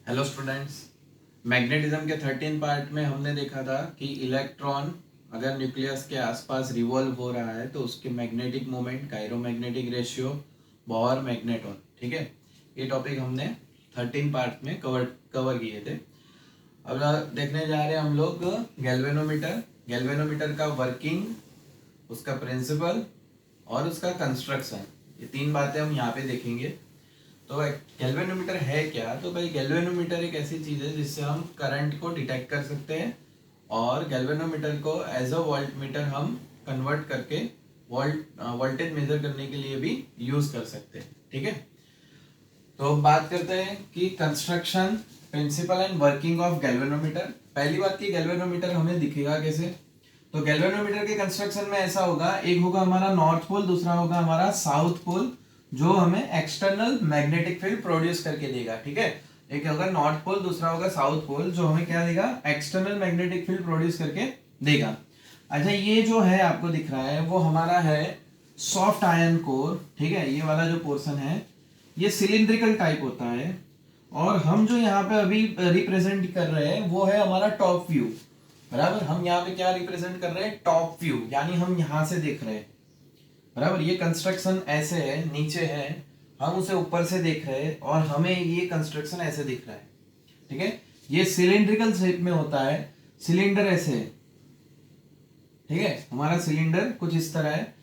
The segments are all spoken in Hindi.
Hello students. मैग्नेटिज्म के 13 पार्ट में हमने देखा था कि इलेक्ट्रॉन अगर न्यूक्लियस के आसपास रिवॉल्व हो रहा है तो उसके magnetic moment, gyromagnetic ratio, Bohr magneton, ठीक है। ये टॉपिक हमने 13 पार्ट में कवर किए थे। अब देखने जा रहे हैं हम लोग गैल्वेनोमीटर का वर्किंग, उसका प्रिंसिपल और उसका कंस्ट्रक्शन। ये तीन बातें हम यहाँ पे देखेंगे। तो गैल्वेनोमीटर है क्या? तो भाई गैल्वेनोमीटर एक ऐसी चीज है जिससे हम करंट को डिटेक्ट कर सकते हैं और गैल्वेनोमीटर को एज अ वोल्टमीटर हम कन्वर्ट करके वोल्टेज मेजर करने के लिए भी यूज कर सकते हैं, ठीक है। तो बात करते हैं कि construction, principle and working of galvanometer. पहली बात की गैल्वेनोमीटर हमें दिखेगा कैसे? तो गैल्वेनोमीटर के कंस्ट्रक्शन में ऐसा होगा, एक होगा हमारा नॉर्थ पोल, दूसरा होगा हमारा साउथ पोल, जो हमें एक्सटर्नल मैग्नेटिक फील्ड प्रोड्यूस करके देगा, ठीक है। एक होगा नॉर्थ पोल, दूसरा होगा साउथ पोल, जो हमें क्या देगा? एक्सटर्नल मैग्नेटिक फील्ड प्रोड्यूस करके देगा। अच्छा, ये जो है आपको दिख रहा है वो हमारा है सॉफ्ट आयरन कोर, ठीक है। ये वाला जो पोर्शन है ये सिलिंड्रिकल टाइप होता है और हम जो यहाँ पे अभी रिप्रेजेंट कर रहे हैं वो है हमारा टॉप व्यू, बराबर। हम यहाँ पे क्या रिप्रेजेंट कर रहे हैं? टॉप व्यू, यानी हम यहाँ से देख रहे हैं, बराबर। ये कंस्ट्रक्शन ऐसे है, नीचे है, हम उसे ऊपर से देख रहे हैं और हमें ये कंस्ट्रक्शन ऐसे दिख रहा है, ठीक है। ये सिलिंड्रिकल शेप में होता है, सिलेंडर ऐसे है, ठीक है। हमारा सिलेंडर कुछ इस तरह है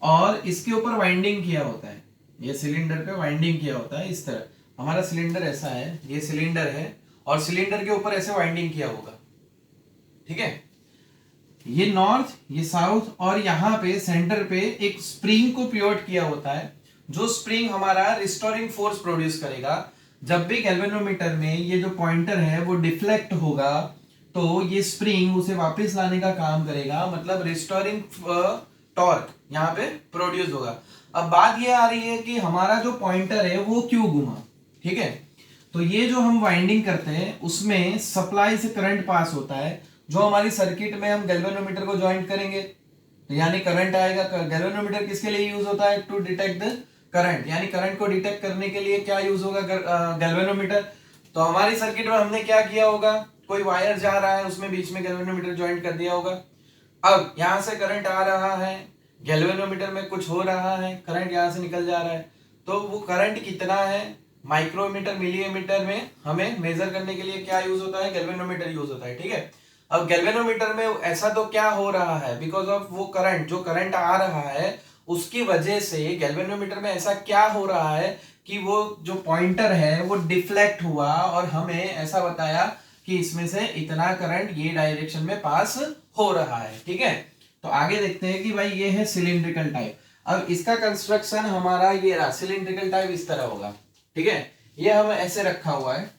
और इसके ऊपर वाइंडिंग किया होता है, ये सिलेंडर पे वाइंडिंग किया होता है इस तरह। हमारा सिलेंडर ऐसा है, ये सिलेंडर है और सिलेंडर के ऊपर ऐसे वाइंडिंग किया होगा, ठीक है। ये नॉर्थ, ये साउथ और यहाँ पे सेंटर पे एक स्प्रिंग को पिवट किया होता है, जो स्प्रिंग हमारा रिस्टोरिंग फोर्स प्रोड्यूस करेगा। जब भी गैल्वेनोमीटर में ये जो पॉइंटर है वो डिफ्लेक्ट होगा तो ये स्प्रिंग उसे वापस लाने का काम करेगा, मतलब रिस्टोरिंग टॉर्क यहाँ पे प्रोड्यूस होगा। अब बात ये आ रही है कि हमारा जो पॉइंटर है वो क्यों घुमा, ठीक है। तो ये जो हम वाइंडिंग करते हैं उसमें सप्लाई से करंट पास होता है, जो हमारी सर्किट में हम गैल्वेनोमीटर को ज्वाइंट करेंगे तो यानी करंट आएगा। गैल्वेनोमीटर किसके लिए यूज होता है? टू डिटेक्ट द करंट, यानी करंट को डिटेक्ट करने के लिए क्या यूज होगा? गैल्वेनोमीटर। तो हमारी सर्किट में हमने क्या किया होगा? कोई वायर जा रहा है, उसमें बीच में गैल्वेनोमीटर ज्वाइंट कर दिया होगा। अब यहां से करंट आ रहा है, गैल्वेनोमीटर में कुछ हो रहा है, करंट यहां से निकल जा रहा है, तो वो करंट कितना है माइक्रोमीटर, मिलीमीटर में हमें मेजर करने के लिए क्या यूज होता है? गैल्वेनोमीटर यूज होता है, ठीक है। अब गैल्वेनोमीटर में ऐसा तो क्या हो रहा है? बिकॉज ऑफ वो करंट, जो करंट आ रहा है उसकी वजह से गैल्वेनोमीटर में ऐसा क्या हो रहा है कि वो जो पॉइंटर है वो डिफ्लेक्ट हुआ और हमें ऐसा बताया कि इसमें से इतना करंट ये डायरेक्शन में पास हो रहा है, ठीक है। तो आगे देखते हैं कि भाई ये है सिलिंड्रिकल टाइप। अब इसका कंस्ट्रक्शन हमारा ये रहा, सिलिंड्रिकल टाइप इस तरह होगा, ठीक है। ये हम ऐसे रखा हुआ है,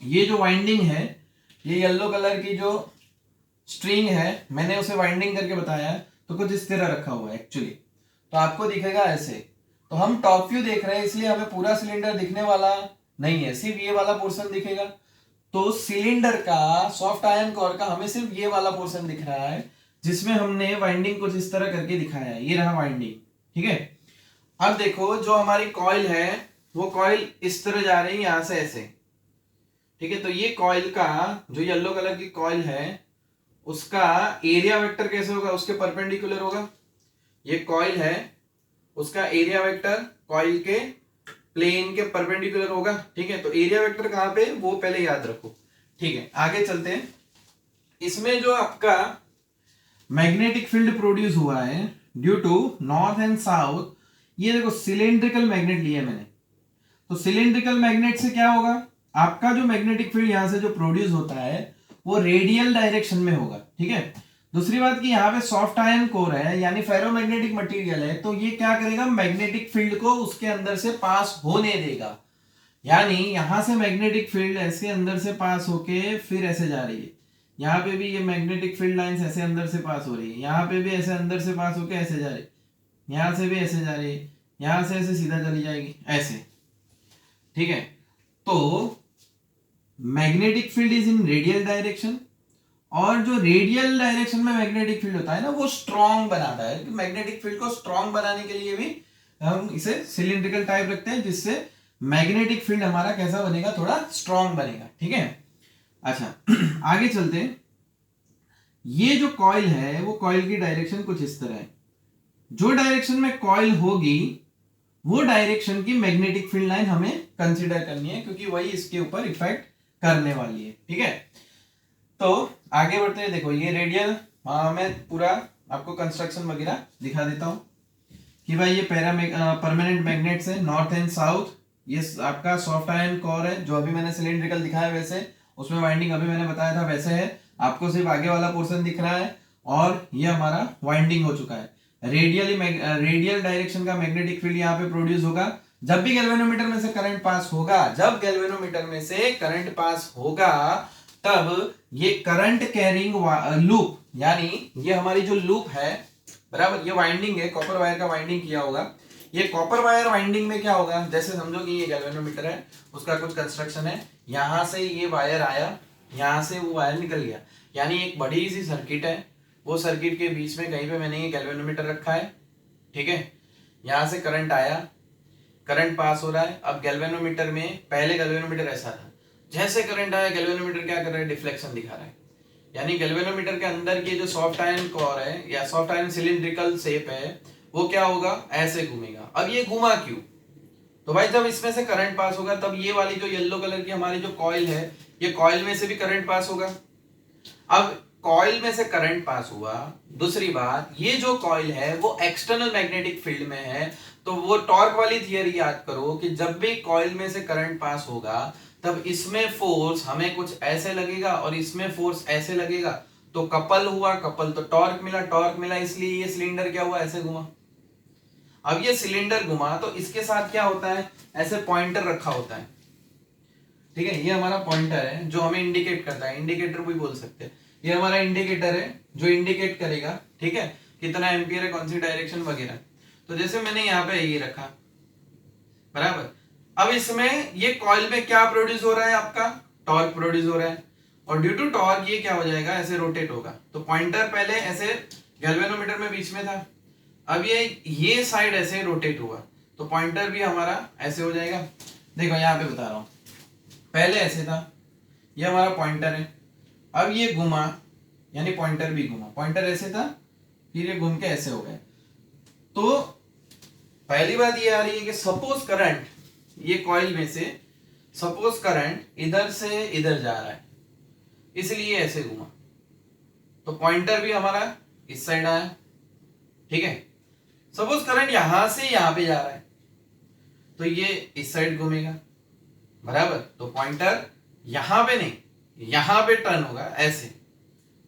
ये जो वाइंडिंग है, ये येलो कलर की जो स्ट्रिंग है मैंने उसे वाइंडिंग करके बताया है, तो कुछ इस तरह रखा हुआ है एक्चुअली। तो आपको दिखेगा ऐसे। तो हम टॉप व्यू देख रहे हैं इसलिए हमें पूरा सिलेंडर दिखने वाला नहीं है, सिर्फ ये वाला पोर्शन दिखेगा। तो सिलेंडर का, सॉफ्ट आयरन कोर का, हमें सिर्फ ये वाला पोर्शन दिख रहा है जिसमें हमने वाइंडिंग कुछ इस तरह करके दिखाया है। ये रहा वाइंडिंग, ठीक है। अब देखो जो हमारी कॉइल है वो कॉइल इस तरह जा रही है यहां से ऐसे, ठीक है। तो ये कॉइल का जो येलो कलर की कॉइल है उसका एरिया वेक्टर कैसे होगा? उसके परपेंडिकुलर होगा। ये कॉइल है, उसका एरिया वेक्टर कॉइल के प्लेन के परपेंडिकुलर होगा, ठीक है। तो एरिया वेक्टर कहां पे, वो पहले याद रखो, ठीक है। आगे चलते हैं। इसमें जो आपका मैग्नेटिक फील्ड प्रोड्यूस हुआ है due to north and south, ये देखो सिलेंड्रिकल मैग्नेट लिया मैंने। तो सिलेंड्रिकल मैग्नेट से क्या होगा? आपका जो मैग्नेटिक फील्ड यहां से जो प्रोड्यूस होता है वो रेडियल डायरेक्शन में होगा, ठीक है। दूसरी बात कि यहाँ पे सॉफ्ट आयरन कोर है यानी फेरोमैग्नेटिक मटेरियल है, तो ये क्या करेगा? मैग्नेटिक फील्ड को उसके अंदर से पास होने देगा, यानी यहां से मैग्नेटिक फील्ड ऐसे अंदर से पास होके फिर ऐसे जा रही है। यहाँ पे भी ये मैग्नेटिक फील्ड लाइंस ऐसे अंदर से पास हो रही है, यहाँ पे भी ऐसे अंदर से पास होके ऐसे जा रही है, यहाँ से भी ऐसे जा रही है, यहाँ से ऐसे सीधा चली जाएगी ऐसे, ठीक है। तो magnetic field is in radial direction, और जो रेडियल डायरेक्शन में मैग्नेटिक फील्ड होता है ना वो स्ट्रॉन्ग बनाता है। मैग्नेटिक फील्ड को स्ट्रॉन्ग बनाने के लिए भी हम इसे सिलिंड्रिकल टाइप रखते हैं, जिससे मैग्नेटिक फील्ड हमारा कैसा बनेगा, थोड़ा स्ट्रांग बनेगा। ठीक है, अच्छा आगे चलते हैं। ये जो कॉइल है वो कॉइल की डायरेक्शन कुछ इस तरह है। जो डायरेक्शन में कॉइल होगी वो डायरेक्शन की मैग्नेटिक फील्ड लाइन हमें कंसीडर करनी है, क्योंकि वही इसके ऊपर इफेक्ट करने वाली है। ठीक है, तो आगे बढ़ते हैं। देखो ये रेडियल, मैं पूरा आपको कंस्ट्रक्शन वगैरह दिखा देता हूं कि भाई ये परमानेंट मैग्नेट्स है, नॉर्थ एंड साउथ। ये आपका सॉफ्ट आयरन कोर है, जो अभी मैंने सिलिंड्रिकल दिखाया वैसे, उसमें वाइंडिंग अभी मैंने बताया था वैसे है। आपको सिर्फ आगे वाला पोर्शन दिख रहा है, और ये हमारा वाइंडिंग हो चुका है। रेडियल डायरेक्शन का मैग्नेटिक फील्ड यहाँ पे प्रोड्यूस होगा जब भी गैल्वेनोमीटर में से करंट पास होगा। जब गैल्वेनोमीटर में से करंट पास होगा तब ये करंट कैरिंग लूप, यानी ये हमारी जो लूप है, बराबर, ये वाइंडिंग है, कॉपर वायर का वाइंडिंग किया होगा। ये कॉपर वायर वाइंडिंग में क्या होगा, जैसे समझो कि ये गैल्वेनोमीटर है, उसका कुछ कंस्ट्रक्शन है, यहां से ये वायर आया, यहां से वो वायर निकल गया, यानी एक बड़ी सी सर्किट है। वो सर्किट के बीच में कहीं पे मैंने ये गैल्वेनोमीटर रखा है। ठीक है, यहां से करंट आया, करंट पास हो रहा है। अब गैल्वेनोमीटर में, पहले गैल्वेनोमीटर ऐसा था, जैसे करंट आया गैल्वेनोमीटर क्या कर रहा है, डिफ्लेक्शन दिखा रहा है। यानी गैल्वेनोमीटर के अंदर के जो सॉफ्ट आयरन कोर है या सॉफ्ट आयरन सिलिंड्रिकल शेप है, वो क्या होगा, ऐसे घूमेगा। अब ये घुमा क्यों, तो भाई जब इसमें से करंट पास होगा तब ये वाली जो येलो कलर की हमारी जो कॉइल है, ये कॉइल में से भी करंट पास होगा। अब कॉइल में से करंट पास हुआ, दूसरी बात ये जो कॉइल है वो एक्सटर्नल मैग्नेटिक फील्ड में है, तो वो टॉर्क वाली थियरी याद करो कि जब भी कॉइल में से करंट पास होगा तब इसमें फोर्स हमें कुछ ऐसे लगेगा और इसमें फोर्स ऐसे लगेगा, तो कपल हुआ, कपल तो टॉर्क मिला, इसलिए ये सिलेंडर क्या हुआ, ऐसे घुमा। अब ये सिलेंडर घुमा तो इसके साथ क्या होता है, ऐसे पॉइंटर रखा होता है। ठीक है, ये हमारा पॉइंटर है जो हमें इंडिकेट करता है, इंडिकेटर भी बोल सकते हैं। ये हमारा इंडिकेटर है जो इंडिकेट करेगा, ठीक है, कितना एम्पियर है, कौन सी डायरेक्शन वगैरह। तो जैसे मैंने यहाँ पे ये रखा, बराबर। अब इसमें ये कॉइल में क्या प्रोड्यूस हो रहा है, आपका टॉर्क प्रोड्यूस हो रहा है, और ड्यू टू टॉर्क ये क्या हो जाएगा, ऐसे रोटेट होगा। तो पॉइंटर पहले ऐसे गैल्वेनोमीटर में बीच में था, अब ये साइड ऐसे रोटेट हुआ, तो पॉइंटर भी हमारा ऐसे हो जाएगा। देखो यहाँ पे बता रहा हूं, पहले ऐसे था, ये हमारा पॉइंटर है, अब ये घुमा, यानी पॉइंटर भी घुमा, पॉइंटर ऐसे था, फिर ये घूम के ऐसे हो गए। तो पहली बात ये आ रही है कि सपोज करंट, ये कॉइल में से सपोज करंट इधर से इधर जा रहा है, इसलिए ऐसे घुमा, तो पॉइंटर भी हमारा इस साइड आया। ठीक है, सपोज करंट यहां से यहां पे जा रहा है, तो ये इस साइड घूमेगा, बराबर। तो पॉइंटर यहां पे नहीं, यहां पे टर्न होगा ऐसे,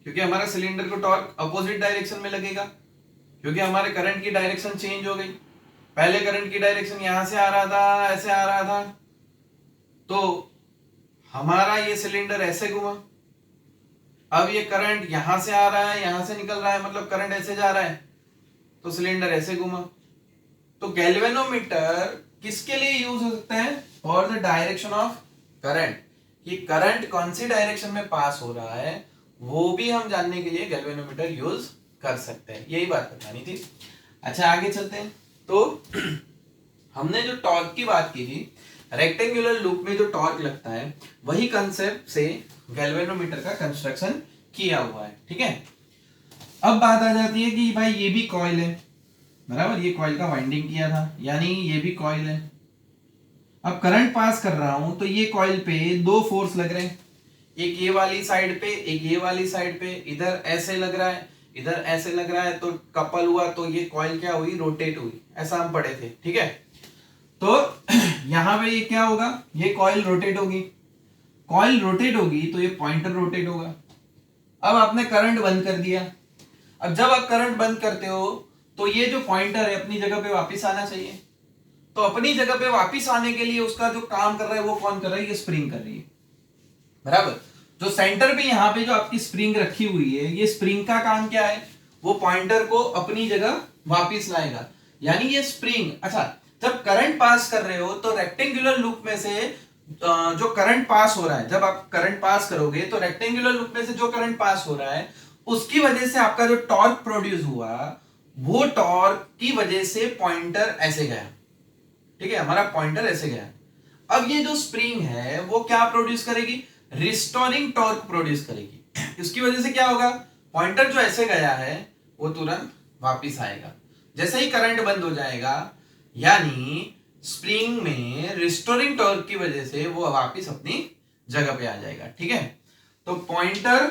क्योंकि हमारा सिलेंडर को टॉर्क अपोजिट डायरेक्शन में लगेगा, क्योंकि हमारे करंट की डायरेक्शन चेंज हो गई। पहले करंट की डायरेक्शन यहां से आ रहा था, ऐसे आ रहा था, तो हमारा ये सिलेंडर ऐसे घुमा। अब ये करंट यहां से आ रहा है, यहां से निकल रहा है, मतलब करंट ऐसे जा रहा है, तो सिलेंडर ऐसे घुमा। तो गैल्वेनोमीटर किसके लिए यूज हो सकता है, for the direction of current, कि करंट कौन सी डायरेक्शन में पास हो रहा है वो भी हम जानने के लिए गैल्वेनोमीटर यूज कर सकते हैं। यही बात बतानी थी। अच्छा आगे चलते हैं। तो हमने जो टॉर्क की बात की थी, रेक्टेंगुलर लूप में जो टॉर्क लगता है, वही कंसेप्ट से गैल्वेनोमीटर का कंस्ट्रक्शन किया हुआ है। ठीक है, अब बात आ जाती है कि भाई ये भी कॉइल है, बराबर, ये कॉइल का वाइंडिंग किया था, यानी ये भी कॉइल है। अब करंट पास कर रहा हूं तो ये कॉइल पे दो फोर्स लग रहे हैं, एक ये वाली साइड पे, एक ये वाली साइड पे, इधर ऐसे लग रहा है, इधर ऐसे लग रहा है, तो कपल हुआ, तो ये कॉइल क्या हुई, रोटेट हुई, ऐसा हम पढ़े थे। ठीक है, तो यहां पे ये क्या होगा, ये कॉइल रोटेट होगी, कॉइल रोटेट होगी तो ये पॉइंटर रोटेट होगा। अब आपने करंट बंद कर दिया, अब जब आप करंट बंद करते हो तो ये जो पॉइंटर है अपनी जगह पे वापस आना चाहिए, तो अपनी जगह पे वापस आने के लिए उसका जो काम कर रहा है वो कौन कर रहा है, ये स्प्रिंग कर रही है, बराबर। जो सेंटर पे यहाँ पे जो आपकी स्प्रिंग रखी हुई है, ये स्प्रिंग का काम क्या है, वो पॉइंटर को अपनी जगह वापस लाएगा, यानी ये स्प्रिंग। अच्छा, जब करंट पास कर रहे हो तो रेक्टेंगुलर लूप में से जो करंट पास हो रहा है, जब आप करंट पास करोगे तो रेक्टेंगुलर लूप में से जो करंट पास हो रहा है उसकी वजह से आपका जो टॉर्क प्रोड्यूस हुआ, वो टॉर्क की वजह से पॉइंटर ऐसे गया। ठीक है, हमारा पॉइंटर ऐसे गया। अब ये जो स्प्रिंग है वो क्या प्रोड्यूस करेगी, रिस्टोरिंग टॉर्क प्रोड्यूस करेगी। इसकी वजह से क्या होगा, पॉइंटर जो ऐसे गया है वो तुरंत वापिस आएगा। जैसे ही करंट बंद हो जाएगा, यानी स्प्रिंग में रिस्टोरिंग टॉर्क की वजह से वो वापिस अपनी जगह पे आ जाएगा। ठीक है, तो पॉइंटर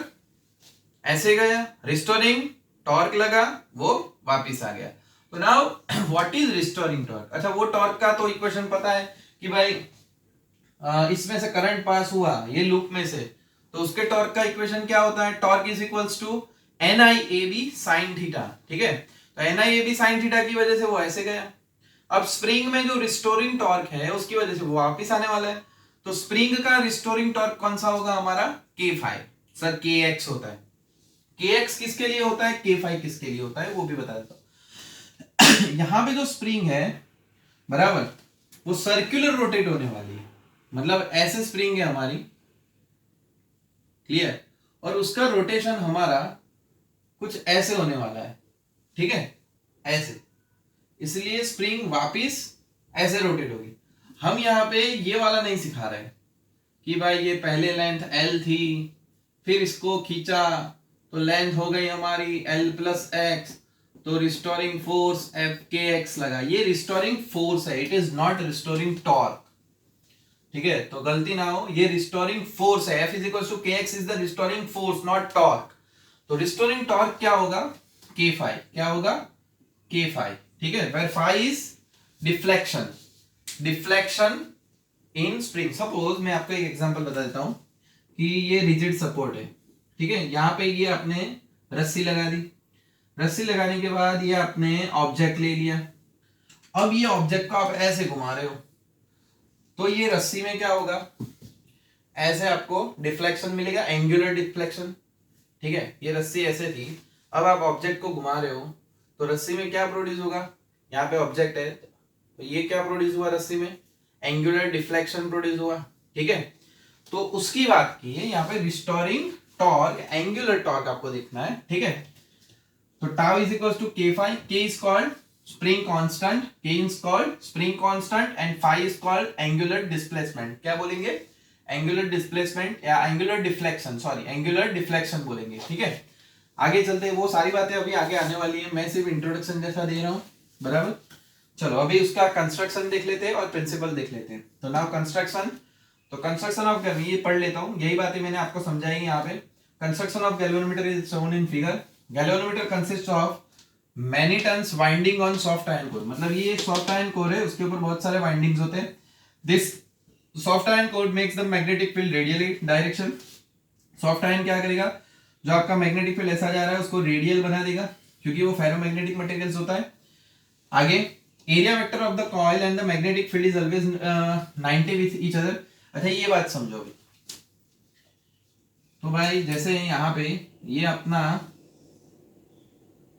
ऐसे गया, रिस्टोरिंग टॉर्क लगा, वो वापिस आ गया। तो now what is restoring torque. अच्छा, वो टॉर्क का तो इक्वेशन पता है कि भाई इसमें से करंट पास हुआ ये लूप में से, तो उसके टॉर्क का इक्वेशन क्या होता है, torque is equals to NIAB sin theta. ठीक है, तो NIAB sin थीटा की वजह से वो ऐसे गया। अब स्प्रिंग में जो रिस्टोरिंग टॉर्क है उसकी वजह से वो वापिस आने वाला है। तो स्प्रिंग का रिस्टोरिंग टॉर्क कौन सा होगा हमारा, K5। सर KX होता है, KX किसके लिए होता है, K5 किसके लिए होता है, वो भी बता देता हूं। यहां पे जो स्प्रिंग है बराबर, वो सर्कुलर रोटेट होने वाली है, मतलब ऐसे स्प्रिंग है हमारी, क्लियर, और उसका रोटेशन हमारा कुछ ऐसे होने वाला है। ठीक है, ऐसे, इसलिए स्प्रिंग वापिस ऐसे रोटेट होगी। हम यहाँ पे ये वाला नहीं सिखा रहे कि भाई ये पहले लेंथ L थी, फिर इसको खींचा तो लेंथ हो गई हमारी L+X, तो रिस्टोरिंग फोर्स FKX लगा। ये रिस्टोरिंग फोर्स है, it is not restoring torque. ठीक है, तो गलती ना हो, ये रिस्टोरिंग फोर्स है। F = KX is the restoring force, not torque. तो रिस्टोरिंग टॉर्क क्या होगा, K5। क्या होगा, K5। ठीक है, where phi is deflection, deflection in spring। Suppose मैं आपको एक एग्जांपल बता देता हूं कि ये रिजिड सपोर्ट है। ठीक है, यहां पे ये आपने रस्सी लगा दी, रस्सी लगाने के बाद ये आपने ऑब्जेक्ट ले लिया। अब ये ऑब्जेक्ट को आप ऐसे घुमा रहे हो, तो ये रस्सी में क्या होगा, ऐसे आपको डिफ्लेक्शन मिलेगा, एंगुलर डिफ्लेक्शन। ठीक है, ये रस्सी ऐसे थी, अब आप ऑब्जेक्ट को घुमा रहे हो तो रस्सी में क्या प्रोड्यूस होगा, यहाँ पे ऑब्जेक्ट है तो ये क्या प्रोड्यूस हुआ, रस्सी में एंगुलर डिफ्लेक्शन प्रोड्यूस हुआ। ठीक है, तो उसकी बात की है यहाँ पे रिस्टोरिंग टॉर्क, एंगुलर टॉर्क आपको देखना है। ठीक है, तो tau is equal to K5, K is called spring constant, K is called spring constant and phi is called angular displacement. क्या बोलेंगे, एंगुलर डिस्प्लेसमेंट या angular deflection, sorry angular deflection बोलेंगे। ठीक है, आगे चलते हैं, वो सारी बातें अभी आगे आने वाली है, मैं सिर्फ इंट्रोडक्शन जैसा दे रहा हूँ बराबर। चलो अभी उसका कंस्ट्रक्शन देख लेते हैं और प्रिंसिपल देख लेते हैं। तो नाउ कंस्ट्रक्शन, तो कंस्ट्रक्शन ऑफ ये पढ़ लेता हूँ, यही बातें मैंने आपको समझाई यहाँ पे। Construction of galvanometer is shown in figure. Galvanometer consist of many turns winding on soft iron core, मतलब ये सॉफ्ट आयरन कोर है, उसके ऊपर बहुत सारे वाइंडिंग्स होते हैं। This soft iron core makes the magnetic field radially direction. Soft iron क्या करेगा, जो आपका मैग्नेटिक फील्ड ऐसा जा रहा है उसको रेडियल बना देगा, क्योंकि वो फेरोमैग्नेटिक मटेरियल्स होता है। आगे area vector of the coil and the magnetic field is always 90 with each other. अच्छा ये बात समझो अभी, तो भाई जैसे यहाँ पे ये अपना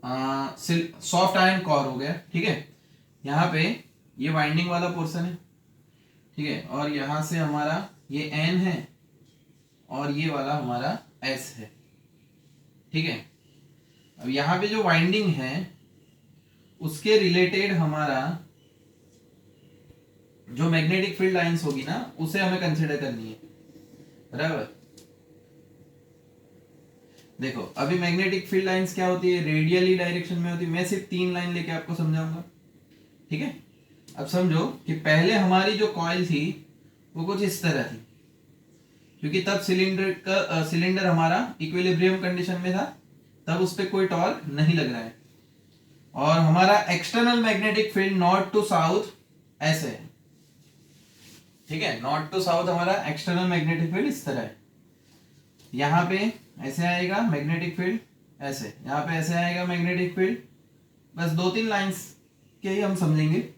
सॉफ्ट आयरन कोर हो गया। ठीक है, यहाँ पे ये वाइंडिंग वाला पोर्शन है। ठीक है, और यहाँ से हमारा ये N है और ये वाला हमारा S है। ठीक है, अब यहाँ पे जो वाइंडिंग है उसके रिलेटेड हमारा जो मैग्नेटिक फील्ड लाइंस होगी ना, उसे हमें कंसीडर करनी है बराबर। देखो अभी मैग्नेटिक फील्ड लाइंस क्या होती है, रेडियली डायरेक्शन में होती है। मैं सिर्फ 3 लाइन लेके आपको समझाऊंगा। ठीक है, अब समझो कि पहले हमारी जो कॉइल थी वो कुछ इस तरह थी, क्योंकि तब सिलेंडर हमारा इक्विलिब्रियम कंडीशन में था, तब उस पर कोई टॉर्क नहीं लग रहा है, और हमारा external magnetic field north to south ऐसे है। ठीक है, नॉर्थ टू साउथ हमारा एक्सटर्नल मैग्नेटिक फील्ड इस तरह है। यहाँ पे ऐसे आएगा मैग्नेटिक फील्ड, ऐसे यहाँ पे ऐसे आएगा मैग्नेटिक फील्ड। बस 2-3 लाइंस के ही हम समझेंगे।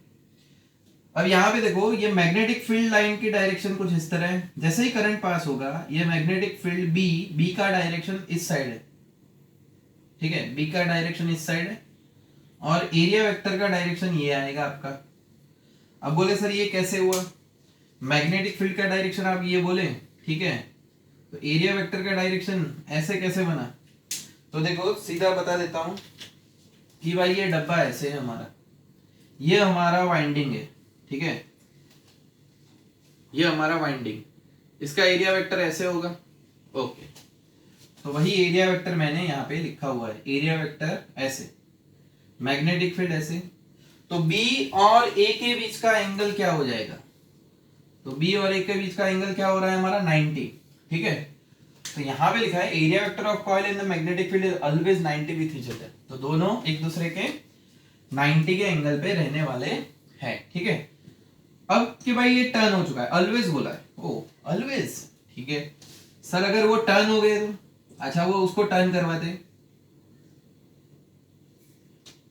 अब यहाँ पे देखो ये मैग्नेटिक फील्ड लाइन की डायरेक्शन कुछ इस तरह है। जैसे ही करंट पास होगा ये मैग्नेटिक फील्ड बी का डायरेक्शन इस साइड है। ठीक है, बी का डायरेक्शन इस साइड है और एरिया वेक्टर का डायरेक्शन ये आएगा आपका। अब बोले सर ये कैसे हुआ, मैग्नेटिक फील्ड का डायरेक्शन आप ये बोले, ठीक है, तो एरिया वेक्टर का डायरेक्शन ऐसे कैसे बना। तो देखो सीधा बता देता हूं कि भाई ये डब्बा ऐसे है हमारा, ये हमारा वाइंडिंग है। ठीक है, ये हमारा वाइंडिंग, इसका एरिया वेक्टर ऐसे होगा। ओके, तो वही एरिया वेक्टर मैंने यहाँ पे लिखा हुआ है, एरिया वेक्टर ऐसे, मैग्नेटिक फील्ड ऐसे। तो बी और ए के बीच का एंगल क्या हो जाएगा, तो बी और ए के बीच का एंगल क्या हो रहा है हमारा 90, ठीक है। तो यहाँ पे लिखा है area vector of coil in the magnetic field is always 90 with each other, तो दोनों एक दूसरे के 90 के एंगल पे रहने वाले हैं, ठीक है। अब कि भाई ये टर्न हो चुका है, ऑलवेज बोला है, ओ ऑलवेज, ठीक है सर। अगर वो टर्न हो गए तो अच्छा, वो उसको टर्न करवाते,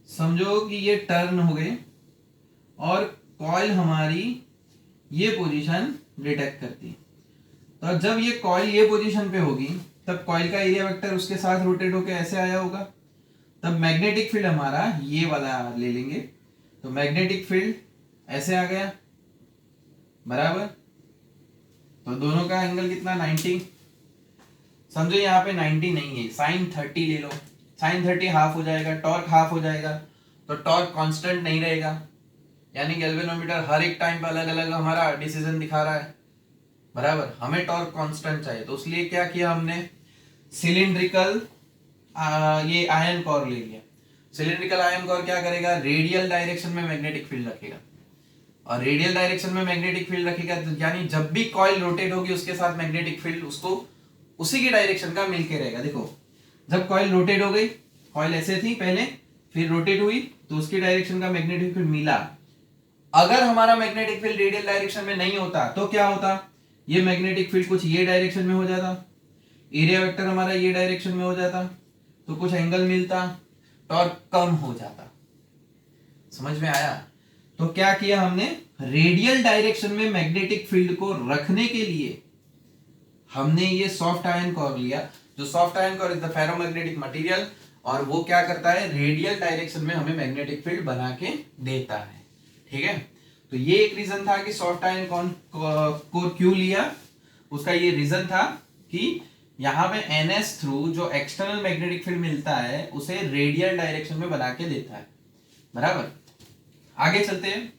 समझो कि ये टर्न हो गए और कॉइल हमारी ये पोजीशन डिटेक्ट करती है। तो जब ये कॉइल ये पोजीशन पे होगी तब कॉइल का एरिया वेक्टर उसके साथ रोटेट होकर ऐसे आया होगा, तब मैग्नेटिक फील्ड हमारा ये वाला ले लेंगे, तो मैग्नेटिक फील्ड ऐसे आ गया बराबर। तो दोनों का एंगल कितना 90, समझो यहाँ पे 90 नहीं है, साइन 30 ले लो, साइन 30 हाफ हो जाएगा, टॉर्क हाफ हो जाएगा, तो टॉर्क कांस्टेंट नहीं रहेगा, यानी गैल्वेनोमीटर हर एक टाइम पे अलग अलग हमारा डिसीजन दिखा रहा है बराबर। हमें टॉर्क कांस्टेंट चाहिए, तो उसलिए क्या किया हमने, सिलिंड्रिकल ये आयन कोर ले लिया। सिलिंड्रिकल आयन कोर क्या करेगा, रेडियल डायरेक्शन में मैग्नेटिक फील्ड रखेगा, और रेडियल डायरेक्शन में मैग्नेटिक फील्ड रखेगा तो यानी जब भी कॉइल रोटेट होगी उसके साथ मैग्नेटिक फील्ड उसको उसी की डायरेक्शन का मिलके रहेगा। देखो जब कॉइल रोटेट हो गई, कॉइल ऐसे थी पहले, फिर रोटेट हुई तो उसकी डायरेक्शन का मैग्नेटिक फील्ड मिला। अगर हमारा मैग्नेटिक फील्ड रेडियल डायरेक्शन में नहीं होता तो क्या होता, ये मैग्नेटिक फील्ड कुछ ये डायरेक्शन में हो जाता, एरिया वेक्टर हमारा ये डायरेक्शन में हो जाता, तो कुछ एंगल मिलता, टॉर्क कम हो जाता। समझ में आया। तो क्या किया हमने, रेडियल डायरेक्शन में मैग्नेटिक फील्ड को रखने के लिए हमने ये सॉफ्ट आयन कोर लिया, जो soft iron core is the ferromagnetic material, और वो क्या करता है, रेडियल डायरेक्शन में हमें मैग्नेटिक फील्ड बना के देता है, ठीक है। तो ये एक रीजन था कि सॉफ्ट आयन कोर क्यों लिया, उसका ये रीजन था कि यहाँ पे NS थ्रू जो एक्सटर्नल मैग्नेटिक फील्ड मिलता है उसे रेडियल डायरेक्शन में बना के देता है बराबर। आगे चलते हैं।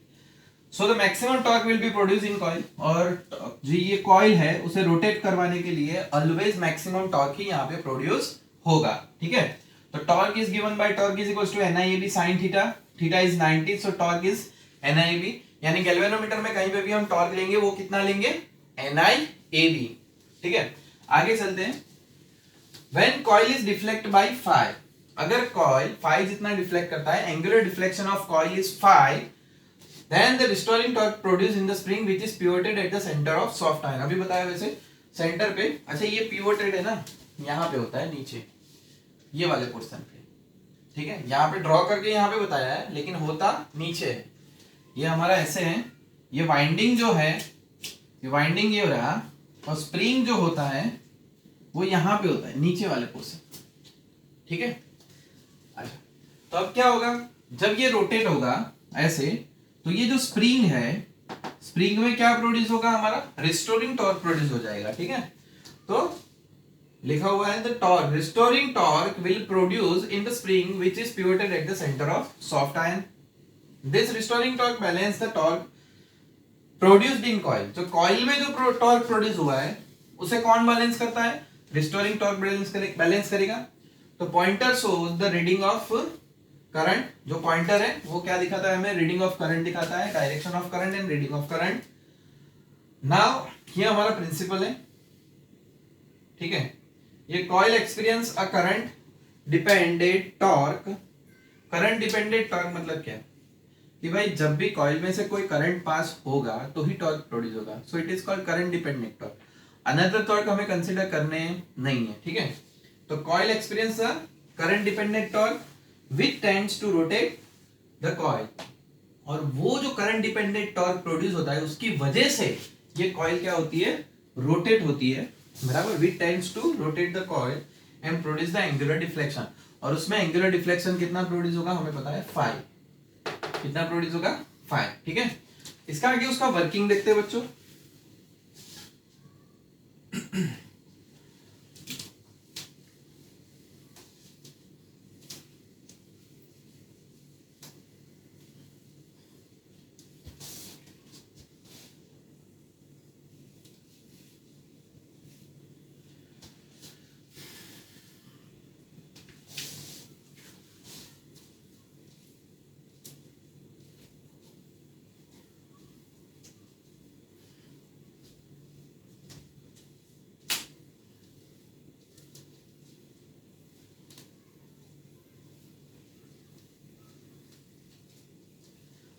So the maximum torque will be produce in coil, और जो ये कॉइल है उसे रोटेट करवाने के लिए ऑलवेज मैक्सिमम टॉर्क ही यहाँ पे प्रोड्यूस होगा, ठीक है। तो torque is given by torque is equals to NIAB sin theta, theta is 90, so torque is NIAB, यानी गैल्वेनोमीटर में कहीं पे भी हम टॉर्क लेंगे वो कितना लेंगे, NIAB, ठीक है। आगे चलते हैं। When coil is deflect by phi, अगर कॉइल phi जितना डिफ्लेक्ट करता है, angular deflection of coil is phi, then the restoring torque produced in the spring which is pivoted at the center of soft iron, अभी बताया वैसे सेंटर पे। अच्छा ये pivoted है ना, यहाँ पे होता है नीचे ये वाले पोर्शन पे, ठीक है। यहाँ पे ड्रॉ करके यहाँ पे बताया है लेकिन होता नीचे है। ये हमारा ऐसे है, ये वाइंडिंग जो है, ये वाइंडिंग ये हो रहा, और स्प्रिंग जो होता है वो यहाँ पे होता है नीचे वाले पोर्शन, ठीक है। अच्छा तो अब क्या होगा, जब ये रोटेट होगा ऐसे, तो ये जो स्प्रिंग है, स्प्रिंग में क्या प्रोड्यूस होगा हमारा, रिस्टोरिंग टॉर्क प्रोड्यूस हो जाएगा, ठीक है। तो लिखा हुआ है the torque, restoring torque will produce in the spring which is pivoted at the centre of soft ion. This restoring torque balance the torque produced in coil, जो कॉइल में जो टॉर्क प्रोड्यूस हुआ है उसे कौन बैलेंस करता है, रिस्टोरिंग टॉर्क बैलेंस करेगा। तो pointer shows the reading of current, जो पॉइंटर है वो क्या दिखाता है हमें, रीडिंग ऑफ करंट दिखाता है, direction of current and reading of current. Now ये हमारा प्रिंसिपल है, ठीक है। ये coil experience a current dependent torque, current dependent torque मतलब क्या कि भाई जब भी कॉइल में से कोई करंट पास होगा तो ही टॉर्क प्रोड्यूस होगा, so it is called current dependent torque. Another torque हमें कंसीडर करने नहीं है, ठीक है। तो coil experience a current dependent torque which tends to rotate the coil, और वो जो करंट डिपेंडेंट टॉर्क प्रोड्यूस होता है उसकी वजह से ये कॉइल क्या होती है, रोटेट होती है बराबर। which tends to rotate the coil and produce the angular deflection, और उसमें एंगुलर डिफ्लेक्शन कितना प्रोड्यूस होगा हमें पता है, phi, कितना प्रोड्यूस होगा, phi, ठीक है। इसका आगे उसका वर्किंग देखते हैं बच्चों।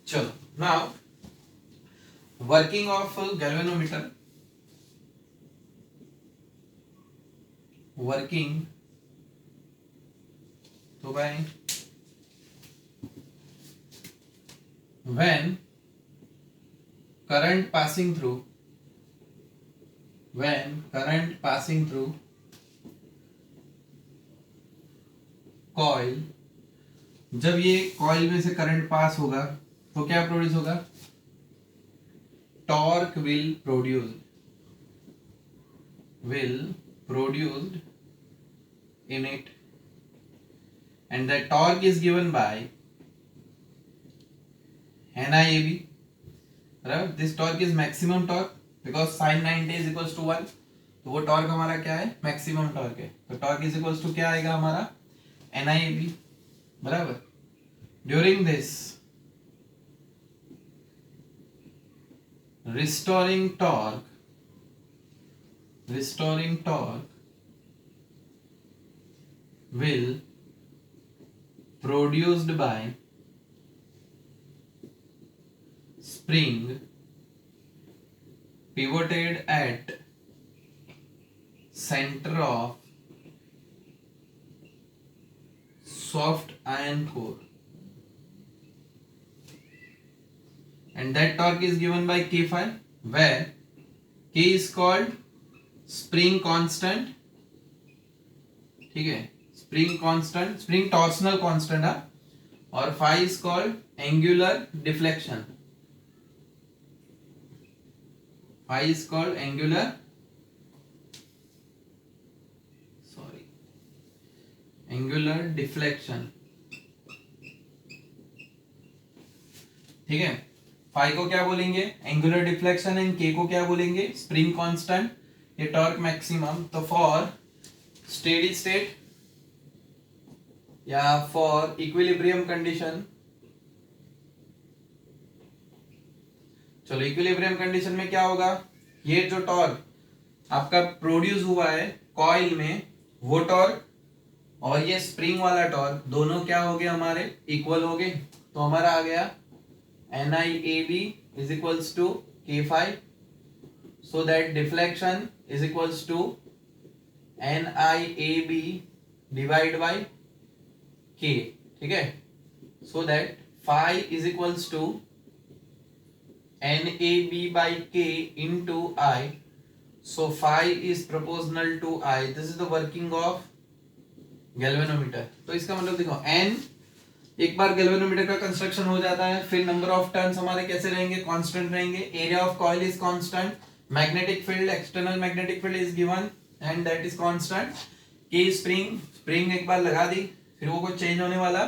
चलो now working of galvanometer, working, तो भाई when current passing through, when current passing through coil, जब ये कॉइल में से करंट पास होगा तो क्या प्रोड्यूस होगा, torque will produced in it, and the torque is given by NIAB, right? This torque is maximum torque because sin 90 is equals to 1, तो वो टॉर्क हमारा क्या है, मैक्सिमम टॉर्क है, तो टॉर्क इज इक्वल्स टू क्या आएगा हमारा, NIAB, बराबर। During this restoring torque will produced by spring pivoted at center of soft iron core, and that torque is given by K phi, where K is called spring constant, ठीक है, spring constant, spring torsional constant है, और phi is called angular deflection, phi is called angular, angular deflection, ठीक है। फाई को क्या बोलेंगे, एंगुलर डिफ्लेक्शन, एंड के को क्या बोलेंगे, स्प्रिंग कांस्टेंट, ये टॉर्क मैक्सिमम। तो फॉर स्टेडी स्टेट या फॉर इक्विलिब्रियम कंडीशन, चलो इक्विलिब्रियम कंडीशन में क्या होगा, ये जो टॉर्क आपका प्रोड्यूस हुआ है कॉइल में, वो टॉर्क और ये स्प्रिंग वाला टॉर्क दोनों क्या हो गए हमारे, इक्वल हो गए, तो हमारा आ गया NIAB is equals to K phi, so that deflection is equals to NIAB divided by K, ठीक है, so that phi is equals to NAB by K into I, so phi is proportional to I, this is the working of galvanometer. तो इसका मतलब देखो n, एक बार गैल्वेनोमीटर का कंस्ट्रक्शन हो जाता है, फिर नंबर ऑफ टर्न्स हमारे कैसे रहेंगे, कांस्टेंट रहेंगे, area of coil is constant, magnetic field, external magnetic field is given and that is constant, के स्प्रिंग एक बार लगा दी, फिर वो कुछ चेंज होने वाला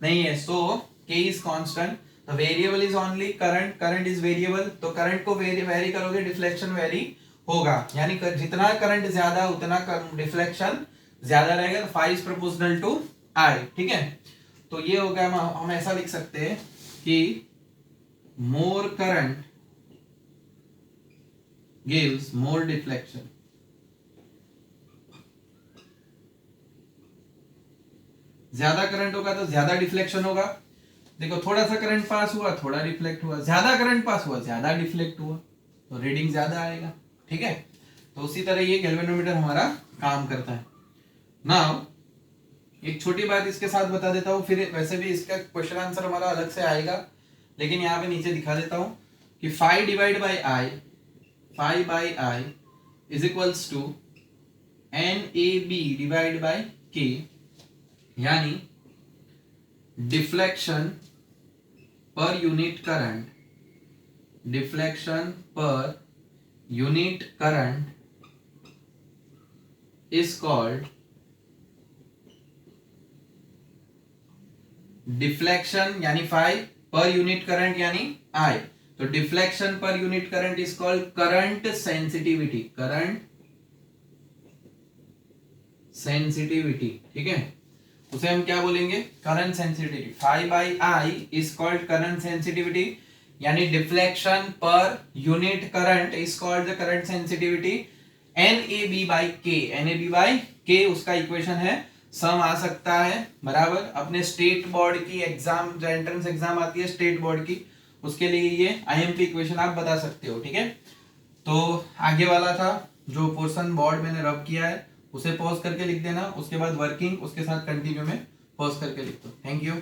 नहीं है, सो के is constant, the variable is only current, current is variable, तो करंट को वेरी करोगे, डिफ्लेक्शन वेरी होगा, यानी जितना करंट ज्यादा उतना डिफ्लेक्शन ज्यादा रहेगा, तो फाई इज प्रोपोर्शनल टू आई, ठीक है। तो ये हो गया, हम ऐसा लिख सकते हैं कि मोर करंट गिव्स मोर डिफ्लेक्शन, ज्यादा करंट होगा तो ज्यादा डिफ्लेक्शन होगा, देखो थोड़ा सा करंट पास हुआ थोड़ा रिफ्लेक्ट हुआ, ज्यादा करंट पास हुआ ज्यादा डिफ्लेक्ट हुआ, तो रीडिंग ज्यादा आएगा, ठीक है। तो उसी तरह ये गैल्वेनोमीटर हमारा काम करता है। नाउ एक छोटी बात इसके साथ बता देता हूं, फिर वैसे भी इसका क्वेश्चन आंसर हमारा अलग से आएगा, लेकिन यहाँ पे नीचे दिखा देता हूं कि phi divide by I, phi by I is equals to NAB divide by K, यानी deflection per unit current, deflection per unit current is called deflection, यानी फाई पर यूनिट करंट यानी आई, तो deflection per unit current is called current sensitivity, current sensitivity, ठीक है, उसे हम क्या बोलेंगे, current sensitivity. Phi by I is called current sensitivity, यानी deflection per unit current is called the current sensitivity. NAB by K, NAB by K उसका इक्वेशन है, सम आ सकता है बराबर, अपने स्टेट बोर्ड की एग्जाम, जो एंट्रेंस एग्जाम आती है स्टेट बोर्ड की, उसके लिए ये IMP इक्वेशन आप बता सकते हो, ठीक है। तो आगे वाला था जो पोर्शन बोर्ड मैंने रब किया है उसे पॉज करके लिख देना, उसके बाद वर्किंग उसके साथ कंटिन्यू में पॉज करके लिख दो। Thank you.